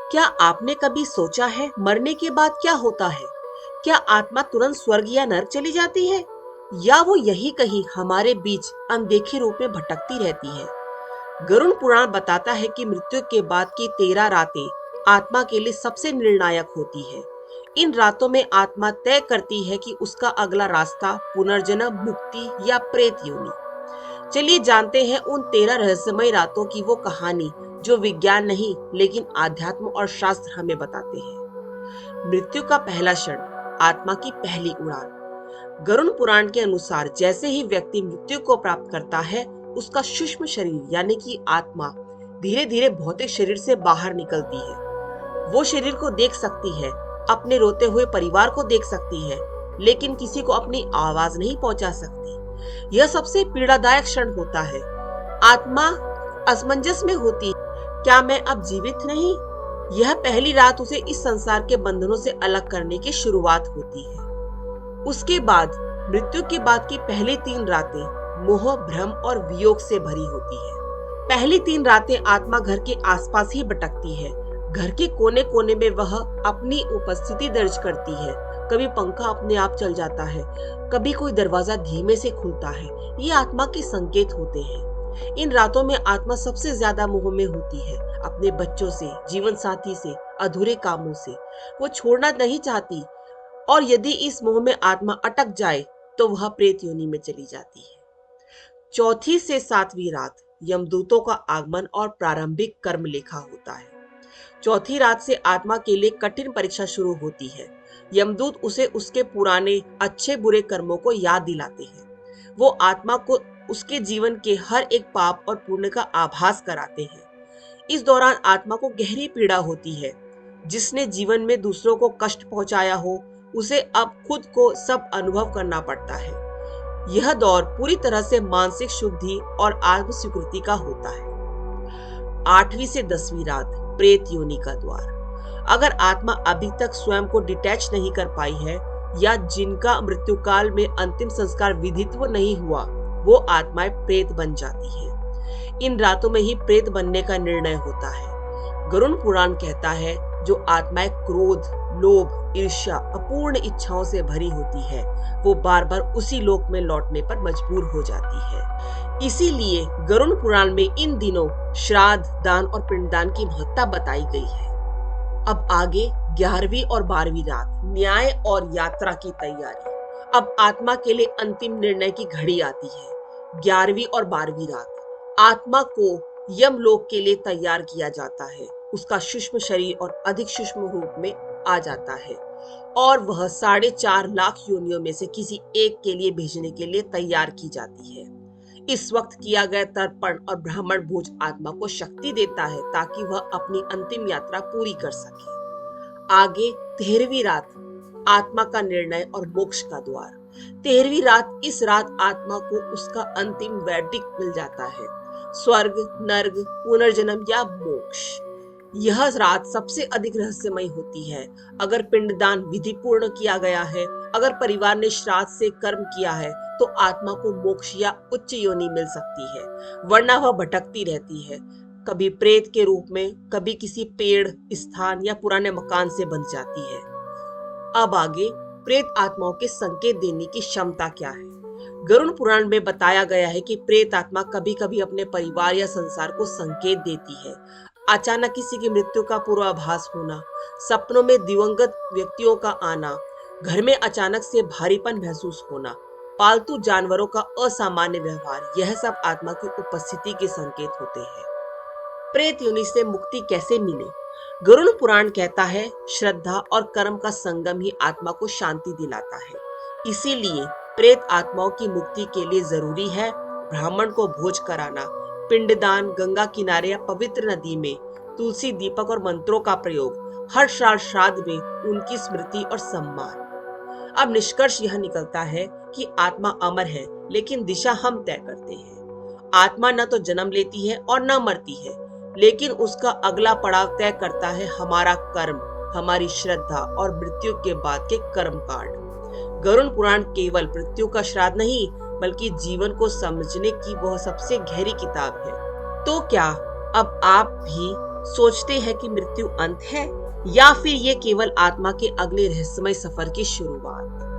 क्या आपने कभी सोचा है मरने के बाद क्या होता है? क्या आत्मा तुरंत स्वर्ग या नरक चली जाती है, या वो यही कहीं हमारे बीच अनदेखे रूप में भटकती रहती है? गरुड़ पुराण बताता है कि मृत्यु के बाद की 13 रातें आत्मा के लिए सबसे निर्णायक होती है। इन रातों में आत्मा तय करती है कि उसका अगला रास्ता पुनर्जन्म, मुक्ति या प्रेत योनि। चलिए जानते हैं उन 13 रहस्यमय रातों की वो कहानी जो विज्ञान नहीं लेकिन आध्यात्म और शास्त्र हमें बताते हैं। मृत्यु का पहला क्षण, आत्मा की पहली उड़ान। गरुड़ पुराण के अनुसार जैसे ही व्यक्ति मृत्यु को प्राप्त करता है, उसका सूक्ष्म शरीर यानी कि आत्मा धीरे धीरे भौतिक शरीर से बाहर निकलती है। वो शरीर को देख सकती है, अपने रोते हुए परिवार को देख सकती है, लेकिन किसी को अपनी आवाज नहीं पहुंचा सकती। यह सबसे पीड़ादायक क्षण होता है। आत्मा असमंजस में होती है, क्या मैं अब जीवित नहीं? यह पहली रात उसे इस संसार के बंधनों से अलग करने की शुरुआत होती है। उसके बाद मृत्यु के बाद की पहली 3 रातें मोह, भ्रम और वियोग से भरी होती है। पहली 3 रातें आत्मा घर के आसपास ही भटकती है। घर के कोने कोने में वह अपनी उपस्थिति दर्ज करती है। कभी पंखा अपने आप चल जाता है, कभी कोई दरवाजा धीमे से खुलता है। ये आत्मा के संकेत होते हैं। इन रातों में आत्मा सबसे ज्यादा मोह में होती है, अपने बच्चों से, जीवन साथी से, अधूरे कामों से। वो छोड़ना नहीं चाहती, और यदि इस मोह में आत्मा अटक जाए तो वह प्रेत योनि में चली जाती है। चौथी से 7वीं रात यमदूतों का आगमन और प्रारंभिक कर्म लेखा होता है। चौथी रात से आत्मा के लिए कठिन परीक्षा शुरू होती है। यमदूत उसे उसके पुराने अच्छे बुरे कर्मों को याद दिलाते हैं। वो आत्मा को उसके जीवन के हर एक पाप और पुण्य का आभास कराते हैं। इस दौरान आत्मा को गहरी पीड़ा होती है। जिसने जीवन में दूसरों को कष्ट पहुंचाया हो, उसे अब खुद को सब अनुभव करना पड़ता है। यह दौर पूरी तरह से मानसिक शुद्धि और आत्म स्वीकृति का होता है। 8वीं से 10वीं रात प्रेत योनि का द्वार। अगर आत्मा अभी तक स्वयं को डिटैच नहीं कर पाई है, या जिनका मृत्यु काल में अंतिम संस्कार विधित्व नहीं हुआ, वो आत्माएं प्रेत बन जाती है। इन रातों में ही प्रेत बनने का निर्णय होता है। गरुड़ पुराण कहता है, जो आत्माएं क्रोध, लोभ, ईर्ष्या, अपूर्ण इच्छाओं से भरी होती है, वो बार बार उसी लोक में लौटने पर मजबूर हो जाती है। इसीलिए गरुड़ पुराण में इन दिनों श्राद्ध, दान और पिंडदान की महत्ता बताई गई है। अब आगे 11वीं और 12वीं रात, न्याय और यात्रा की तैयारी। अब आत्मा के लिए अंतिम निर्णय की घड़ी आती है। 11वीं और 12वीं रात आत्मा को यमलोक के लिए तैयार किया जाता है। उसका सूक्ष्म शरीर और अधिक सूक्ष्म रूप में आ जाता है, और वह 4.5 लाख योनियों में से किसी एक के लिए भेजने के लिए तैयार की जाती है। इस वक्त किया गया तर्पण और ब्राह्मण भोज आत्मा को शक्ति देता है, ताकि वह अपनी अंतिम यात्रा पूरी कर सके। आगे 13वीं रात, आत्मा का निर्णय और मोक्ष का द्वार। 13वीं रात, इस रात आत्मा को उसका अंतिम वर्डिक्ट मिल जाता है, स्वर्ग, नर्क, पुनर्जन्म या मोक्ष। यह रात सबसे अधिक रहस्यमय होती है। अगर पिंडदान विधि पूर्ण किया गया है, अगर परिवार ने श्राद्ध से कर्म किया है, तो आत्मा को मोक्ष या उच्च योनि मिल सकती है, वरना वह भटकती रहती है, कभी प्रेत के रूप में, कभी किसी पेड़, स्थान या पुराने मकान से बंध जाती है। अब आगे प्रेत आत्माओं के संकेत देने की क्षमता क्या है? गरुड़ पुराण में बताया गया है कि प्रेत आत्मा कभी कभी अपने परिवार या संसार को संकेत देती है। अचानक किसी की मृत्यु का पूर्वाभास होना, सपनों में दिवंगत व्यक्तियों का आना, घर में अचानक से भारीपन महसूस होना, पालतू जानवरों का असामान्य व्यवहार, यह सब आत्मा की उपस्थिति के संकेत होते हैं। प्रेत योनि से मुक्ति कैसे मिले? गरुड़ पुराण कहता है, श्रद्धा और कर्म का संगम ही आत्मा को शांति दिलाता है। इसीलिए प्रेत आत्माओं की मुक्ति के लिए जरूरी है ब्राह्मण को भोज कराना, पिंडदान, गंगा किनारे या पवित्र नदी में तुलसी, दीपक और मंत्रों का प्रयोग, हर साल श्राद्ध में उनकी स्मृति और सम्मान। अब निष्कर्ष यह निकलता है कि आत्मा अमर है, लेकिन दिशा हम तय करते हैं। आत्मा न तो जन्म लेती है और न मरती है, लेकिन उसका अगला पड़ाव तय करता है हमारा कर्म, हमारी श्रद्धा और मृत्यु के बाद के कर्म कांड। गरुड़ पुराण केवल मृत्यु का श्राद्ध नहीं, बल्कि जीवन को समझने की वह सबसे गहरी किताब है। तो क्या अब आप भी सोचते हैं कि मृत्यु अंत है या फिर ये केवल आत्मा के अगले रहस्यमय सफर की शुरुआत।